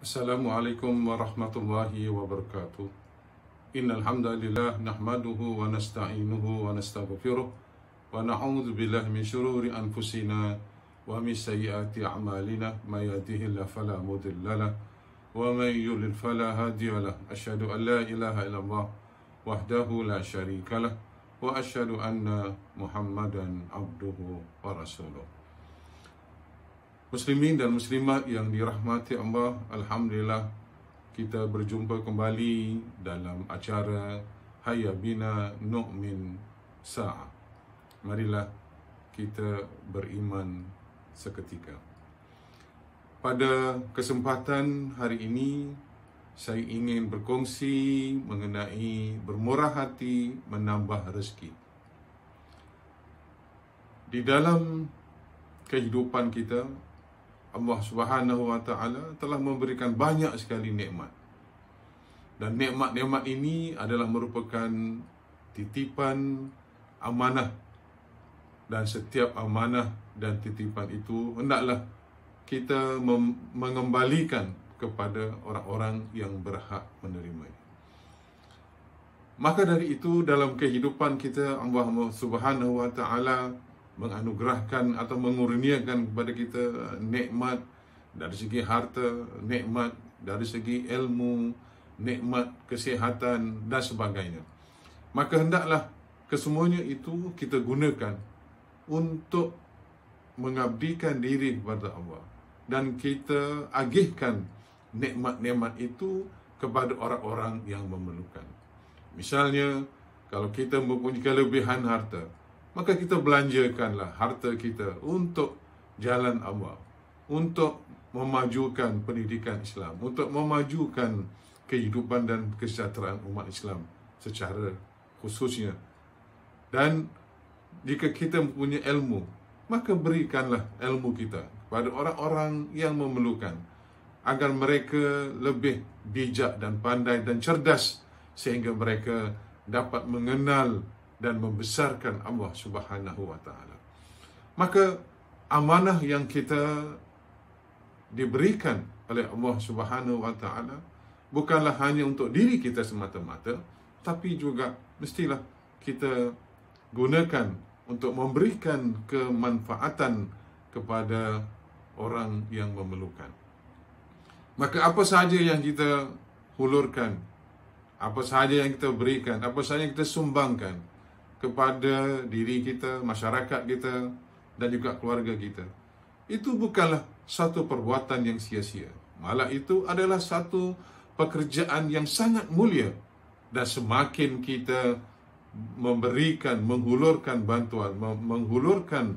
Assalamualaikum warahmatullahi wabarakatuh. Innal hamdalillah nahmaduhu wa nasta'inuhu wa nastaghfiruh wa na'udzu billahi min shururi anfusina wa min sayyiati a'malina may yahdihillahu fala mudilla lahu wa may yudlil fala hadiya lahu. Asyhadu an la ilaha illallah wahdahu la syarika lah wa asyhadu anna Muhammadan abduhu wa rasuluh. Muslimin dan muslimat yang dirahmati Allah, alhamdulillah kita berjumpa kembali dalam acara Hayya Bina Nu'min Sa'ah. Marilah kita beriman seketika. Pada kesempatan hari ini, saya ingin berkongsi mengenai bermurah hati menambah rezeki. Di dalam kehidupan kita, Allah Subhanahu wa Ta'ala telah memberikan banyak sekali nikmat. Dan nikmat-nikmat ini adalah merupakan titipan amanah. Dan setiap amanah dan titipan itu hendaklah kita mengembalikan kepada orang-orang yang berhak menerimanya. Maka dari itu dalam kehidupan kita, Allah Subhanahu wa Ta'ala menganugerahkan atau mengurniakan kepada kita nikmat dari segi harta, nikmat dari segi ilmu, nikmat kesihatan dan sebagainya. Maka hendaklah kesemuanya itu kita gunakan untuk mengabdikan diri kepada Allah, dan kita agihkan nikmat-nikmat itu kepada orang-orang yang memerlukan. Misalnya, kalau kita mempunyai kelebihan harta, maka kita belanjakanlah harta kita untuk jalan Allah, untuk memajukan pendidikan Islam, untuk memajukan kehidupan dan kesejahteraan umat Islam secara khususnya. Dan jika kita mempunyai ilmu, maka berikanlah ilmu kita kepada orang-orang yang memerlukan, agar mereka lebih bijak dan pandai dan cerdas, sehingga mereka dapat mengenal dan membesarkan Allah Subhanahu wa Ta'ala. Maka amanah yang kita diberikan oleh Allah Subhanahu wa Ta'ala bukanlah hanya untuk diri kita semata-mata, tapi juga mestilah kita gunakan untuk memberikan kemanfaatan kepada orang yang memerlukan. Maka apa sahaja yang kita hulurkan, apa sahaja yang kita berikan, apa sahaja yang kita sumbangkan kepada diri kita, masyarakat kita, dan juga keluarga kita, itu bukanlah satu perbuatan yang sia-sia. Malah itu adalah satu pekerjaan yang sangat mulia. Dan semakin kita memberikan, menghulurkan bantuan, menghulurkan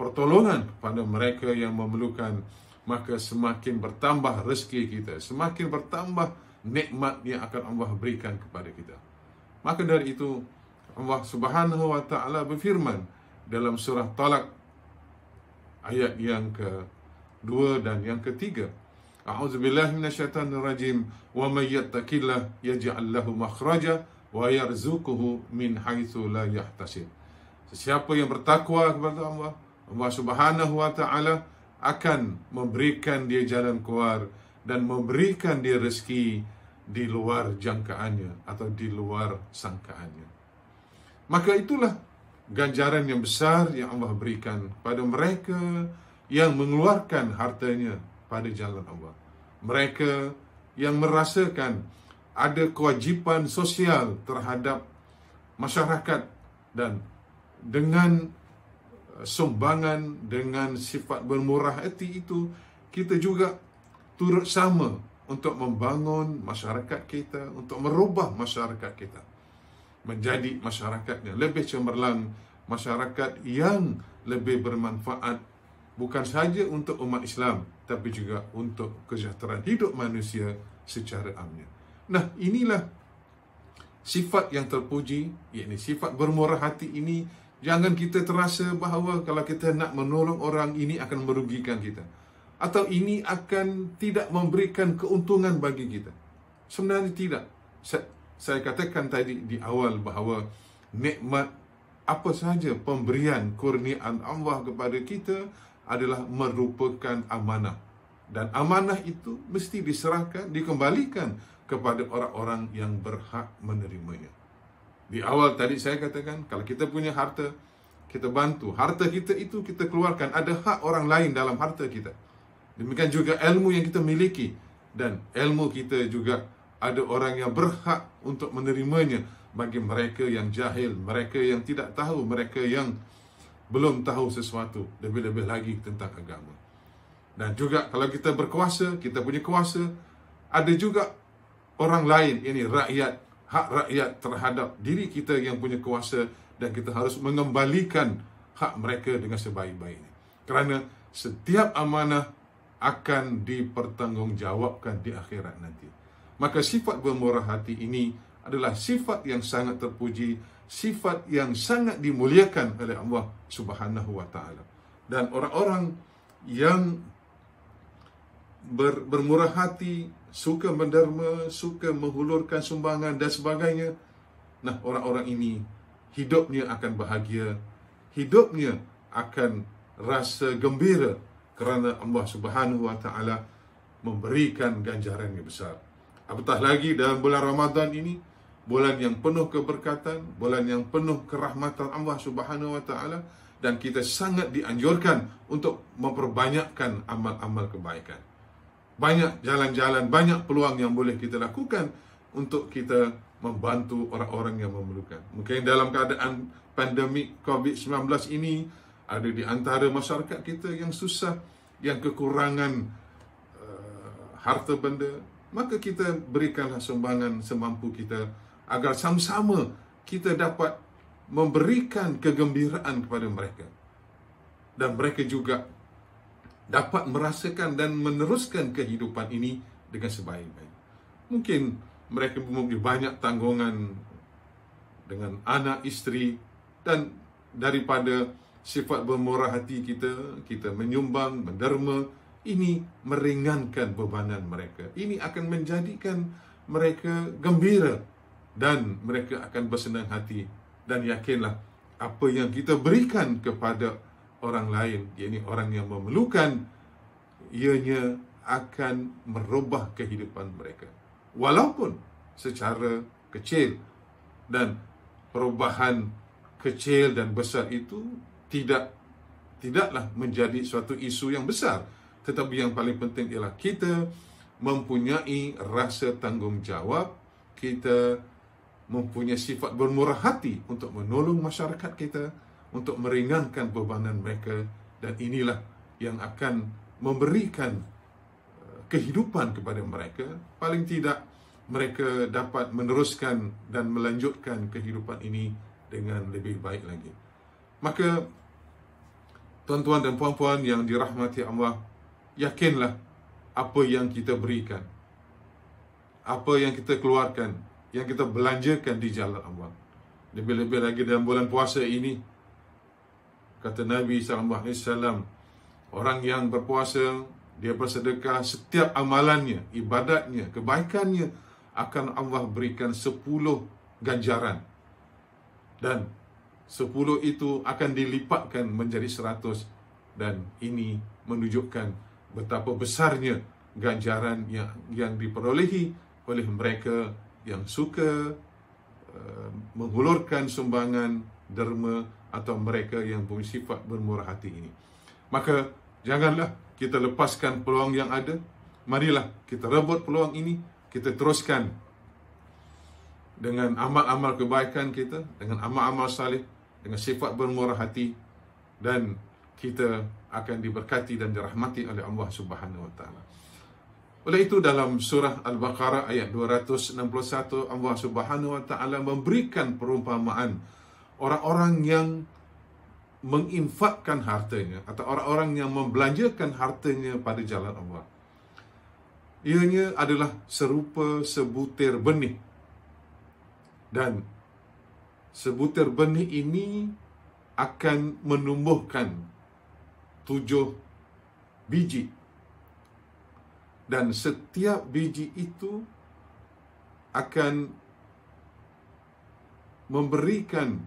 pertolongan kepada mereka yang memerlukan, maka semakin bertambah rezeki kita, semakin bertambah nikmat yang akan Allah berikan kepada kita. Maka dari itu, Allah Subhanahu wa Ta'ala berfirman dalam surah Talaq ayat yang ke-2 dan yang ke-3. A'udzubillahi minasyaitonirrajim. Wa may yattaqillah yaj'al lahu makhraja wa yarzuquhu min haitsu la yahtasib. Sesiapa yang bertakwa kepada Allah, Allah Subhanahu wa Ta'ala akan memberikan dia jalan keluar dan memberikan dia rezeki di luar jangkaannya atau di luar sangkaannya. Maka itulah ganjaran yang besar yang Allah berikan pada mereka yang mengeluarkan hartanya pada jalan Allah. Mereka yang merasakan ada kewajipan sosial terhadap masyarakat, dan dengan sumbangan, dengan sifat bermurah hati itu, kita juga turut sama untuk membangun masyarakat kita, untuk merubah masyarakat kita menjadi masyarakatnya lebih cemerlang, masyarakat yang lebih bermanfaat bukan sahaja untuk umat Islam, tapi juga untuk kesejahteraan hidup manusia secara amnya. Nah, inilah sifat yang terpuji, yakni sifat bermurah hati ini. Jangan kita terasa bahawa kalau kita nak menolong orang, ini akan merugikan kita, atau ini akan tidak memberikan keuntungan bagi kita. Sebenarnya tidak. Saya katakan tadi di awal bahawa nikmat apa sahaja, pemberian kurniaan Allah kepada kita adalah merupakan amanah. Dan amanah itu mesti diserahkan, dikembalikan kepada orang-orang yang berhak menerimanya. Di awal tadi saya katakan, kalau kita punya harta, kita bantu. Harta kita itu kita keluarkan. Ada hak orang lain dalam harta kita. Demikian juga ilmu yang kita miliki. Dan ilmu kita juga ada orang yang berhak untuk menerimanya. Bagi mereka yang jahil, mereka yang tidak tahu, mereka yang belum tahu sesuatu, lebih-lebih lagi tentang agama. Dan juga kalau kita berkuasa, kita punya kuasa, ada juga orang lain, ini rakyat, hak rakyat terhadap diri kita yang punya kuasa, dan kita harus mengembalikan hak mereka dengan sebaik-baiknya. Kerana setiap amanah akan dipertanggungjawabkan di akhirat nanti. Maka sifat bermurah hati ini adalah sifat yang sangat terpuji, sifat yang sangat dimuliakan oleh Allah Subhanahu wa taala. Dan orang-orang yang bermurah hati, suka menderma, suka menghulurkan sumbangan dan sebagainya, nah, orang-orang ini hidupnya akan bahagia, hidupnya akan rasa gembira kerana Allah Subhanahu wa taala memberikan ganjaran yang besar. Apatah lagi dalam bulan Ramadan ini, bulan yang penuh keberkatan, bulan yang penuh kerahmatan Allah Subhanahu wa taala, dan kita sangat dianjurkan untuk memperbanyakkan amal-amal kebaikan. Banyak jalan-jalan, banyak peluang yang boleh kita lakukan untuk kita membantu orang-orang yang memerlukan. Mungkin dalam keadaan pandemik COVID-19 ini, ada di antara masyarakat kita yang susah, yang kekurangan harta benda, maka kita berikanlah sumbangan semampu kita, agar sama-sama kita dapat memberikan kegembiraan kepada mereka. Dan mereka juga dapat merasakan dan meneruskan kehidupan ini dengan sebaik-baik. Mungkin mereka mempunyai banyak tanggungan dengan anak, isteri, dan daripada sifat bermurah hati kita, kita menyumbang, menderma, ini meringankan bebanan mereka. Ini akan menjadikan mereka gembira dan mereka akan bersenang hati. Dan yakinlah, apa yang kita berikan kepada orang lain, yakni orang yang memerlukan, ianya akan merubah kehidupan mereka. Walaupun secara kecil, dan perubahan kecil dan besar itu tidaklah menjadi suatu isu yang besar. Tetapi yang paling penting ialah kita mempunyai rasa tanggungjawab, kita mempunyai sifat bermurah hati untuk menolong masyarakat kita, untuk meringankan bebanan mereka, dan inilah yang akan memberikan kehidupan kepada mereka. Paling tidak mereka dapat meneruskan dan melanjutkan kehidupan ini dengan lebih baik lagi. Maka tuan-tuan dan puan-puan yang dirahmati Allah, yakinlah apa yang kita berikan, apa yang kita keluarkan, yang kita belanjakan di jalan Allah. Lebih-lebih lagi dalam bulan puasa ini, kata Nabi SAW, orang yang berpuasa, dia bersedekah, setiap amalannya, ibadatnya, kebaikannya, akan Allah berikan 10 ganjaran. Dan 10 itu akan dilipatkan menjadi 100. Dan ini menunjukkan betapa besarnya ganjaran yang diperolehi oleh mereka yang suka menghulurkan sumbangan, derma, atau mereka yang punya sifat bermurah hati ini. Maka janganlah kita lepaskan peluang yang ada. Marilah kita rebut peluang ini, kita teruskan dengan amal-amal kebaikan kita, dengan amal-amal salih, dengan sifat bermurah hati, dan kita akan diberkati dan dirahmati oleh Allah Subhanahu wa taala. Oleh itu dalam surah Al-Baqarah ayat 261, Allah Subhanahu wa taala memberikan perumpamaan orang-orang yang menginfakkan hartanya, atau orang-orang yang membelanjakan hartanya pada jalan Allah. Ianya adalah serupa sebutir benih. Dan sebutir benih ini akan menumbuhkan 7 biji. Dan setiap biji itu akan memberikan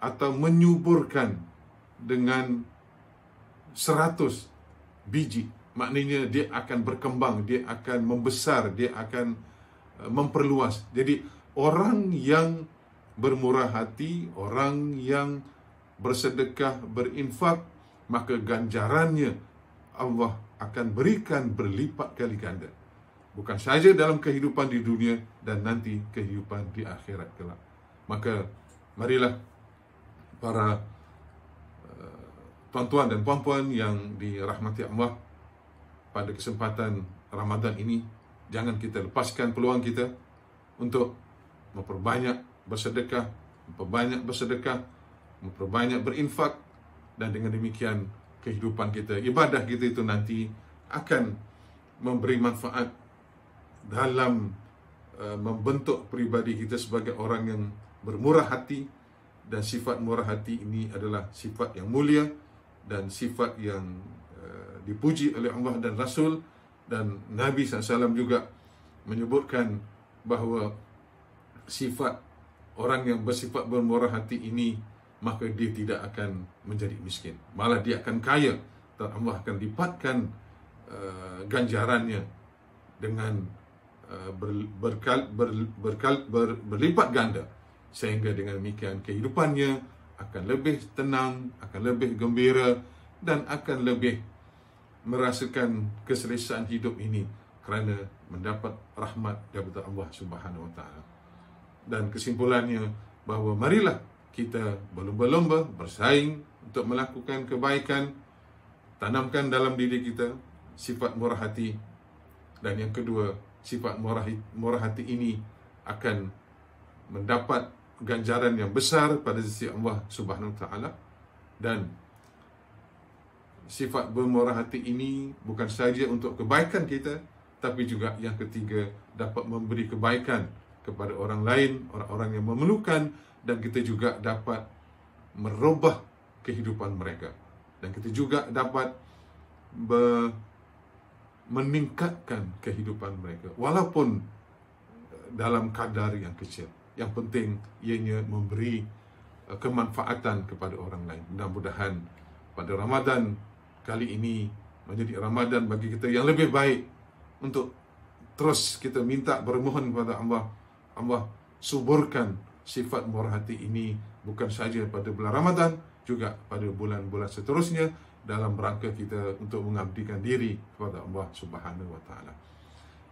atau menyuburkan dengan 100 biji. maknanya dia akan berkembang, dia akan membesar, dia akan memperluas. Jadi orang yang bermurah hati, orang yang bersedekah, berinfak, maka ganjarannya Allah akan berikan berlipat kali ganda. Bukan saja dalam kehidupan di dunia dan nanti kehidupan di akhirat kelak. Maka marilah para tuan-tuan dan puan-puan yang dirahmati Allah, pada kesempatan Ramadan ini jangan kita lepaskan peluang kita untuk memperbanyak bersedekah, memperbanyak berinfak, dan dengan demikian kehidupan kita, ibadah kita itu nanti akan memberi manfaat dalam membentuk pribadi kita sebagai orang yang bermurah hati. Dan sifat murah hati ini adalah sifat yang mulia dan sifat yang dipuji oleh Allah dan Rasul. Dan Nabi SAW juga menyebutkan bahawa sifat orang yang bersifat bermurah hati ini, maka dia tidak akan menjadi miskin, malah dia akan kaya, dan Allah akan lipatkan ganjarannya dengan berlipat ganda, sehingga dengan demikian kehidupannya akan lebih tenang, akan lebih gembira, dan akan lebih merasakan keselesaan hidup ini kerana mendapat rahmat daripada Allah Subhanahu Wa Taala. Dan kesimpulannya bahawa marilah kita berlomba-lomba bersaing untuk melakukan kebaikan, tanamkan dalam diri kita sifat murah hati. Dan yang kedua, sifat murah hati ini akan mendapat ganjaran yang besar pada sisi Allah Subhanahu Wa Taala. Dan sifat bermurah hati ini bukan saja untuk kebaikan kita, tapi juga yang ketiga, dapat memberi kebaikan kepada orang lain, orang-orang yang memerlukan, dan kita juga dapat merubah kehidupan mereka. Dan kita juga dapat meningkatkan kehidupan mereka, walaupun dalam kadar yang kecil. Yang penting ianya memberi kemanfaatan kepada orang lain. Mudah-mudahan pada Ramadan kali ini menjadi Ramadan bagi kita yang lebih baik, untuk terus kita minta bermohon kepada Allah. Allah suburkan sifat murah hati ini bukan saja pada bulan Ramadan, juga pada bulan-bulan seterusnya, dalam rangka kita untuk mengabdikan diri kepada Allah Subhanahu Wa Taala.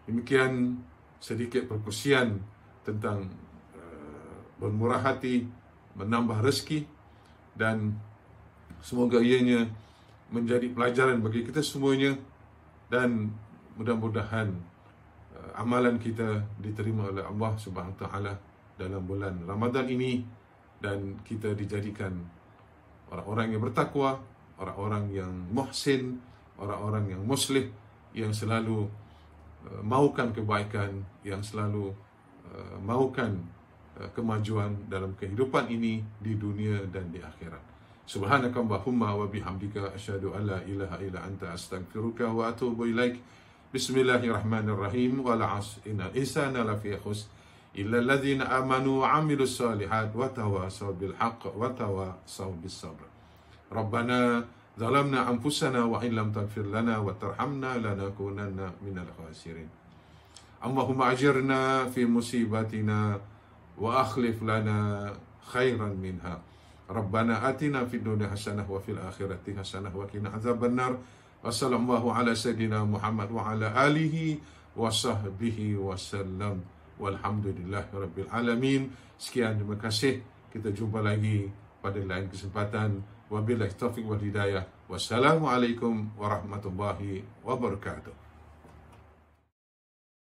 Demikian sedikit perkongsian tentang bermurah hati, menambah rezeki, dan semoga ianya menjadi pelajaran bagi kita semuanya, dan mudah-mudahan amalan kita diterima oleh Allah Subhanahu Wa Taala dalam bulan Ramadan ini, dan kita dijadikan orang-orang yang bertakwa, orang-orang yang muhsin, orang-orang yang muslih, yang selalu maukan kebaikan, yang selalu maukan kemajuan dalam kehidupan ini di dunia dan di akhirat. Subhanakallahumma wa bihamdika asyhadu an la ilaha illa anta astaghfiruka wa atubu ilaik. Bismillahirrahmanirrahim. Wal 'asr innal insana lafi khusr illa alladhina amanu wa 'amilus solihat wa tawasaw bil haqq wa tawasaw bis sabr. Rabbana zalamna anfusana wa in lam taghfir lana wa tarhamna lanakunanna minal khasirin. Allahumma ajirna fi musibatina wa akhlif lana khairan minha. Rabbana atina fid dunya hasanah wa fil akhirati hasanah wa qina azabannar. Wassallallahu ala sayyidina Muhammad wa ala alihi wa sahbihi wasallam. Walhamdulillahi rabbil alamin. Sekian, terima kasih. Kita jumpa lagi pada lain kesempatan. Wabillahi taufiq wal hidayah. Wassalamualaikum warahmatullahi wabarakatuh.